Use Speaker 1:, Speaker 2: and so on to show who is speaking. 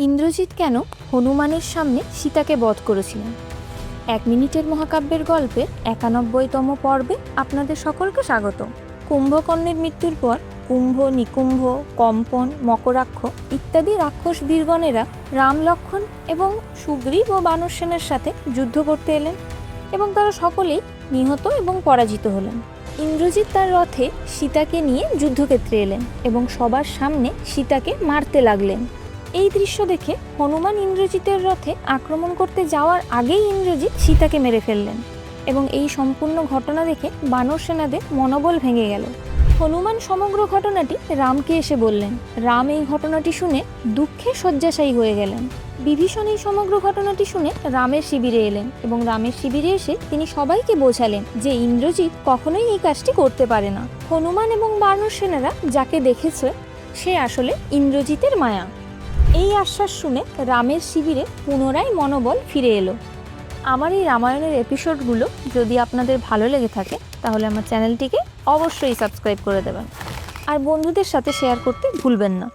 Speaker 1: ইন্দ্রজিৎ কেন হনুমানের সামনে সীতাকে বধ করেছিলেন? 1 মিনিটের মহাকাব্যের গল্পের 91তম পর্বে আপনাদের সকলকে স্বাগত। কুম্ভকর্ণের মৃত্যুর পর কুম্ভ, নিকুম্ভ, কম্পন, মকরাক্ষ ইত্যাদি রাক্ষস বীরগণেরা রাম, লক্ষ্মণ এবং সুগ্রীব ও বানরসেনের সাথে যুদ্ধ করতে এলেন এবং তারা সকলেই নিহত এবং পরাজিত হলেন। ইন্দ্রজিৎ তার রথে সীতাকে নিয়ে যুদ্ধক্ষেত্রে এলেন এবং সবার সামনে সীতাকে মারতে লাগলেন। এই দৃশ্য দেখে হনুমান ইন্দ্রজিতের রথে আক্রমণ করতে যাওয়ার আগেই ইন্দ্রজিৎ সীতাকে মেরে ফেললেন এবং এই সম্পূর্ণ ঘটনা দেখে বানর সেনাদের মনোবল ভেঙে গেল। হনুমান সমগ্র ঘটনাটি রামকে এসে বললেন। রাম এই ঘটনাটি শুনে দুঃখে শয্যাশায়ী হয়ে গেলেন। বিভীষণ এই সমগ্র ঘটনাটি শুনে রামের শিবিরে এলেন এবং রামের শিবিরে এসে তিনি সবাইকে বোঝালেন যে ইন্দ্রজিৎ কখনোই এই কাজটি করতে পারে না। হনুমান এবং বানর সেনারা যাকে দেখেছে সে আসলে ইন্দ্রজিতের মায়া। এই আশ্বাস শুনে রামের শিবিরে পুনরায় মনোবল ফিরে এলো। আমার এই রামায়ণের এপিসোডগুলো যদি আপনাদের ভালো লেগে থাকে তাহলে আমার চ্যানেলটিকে অবশ্যই সাবস্ক্রাইব করে দেবেন আর বন্ধুদের সাথে শেয়ার করতে ভুলবেন না।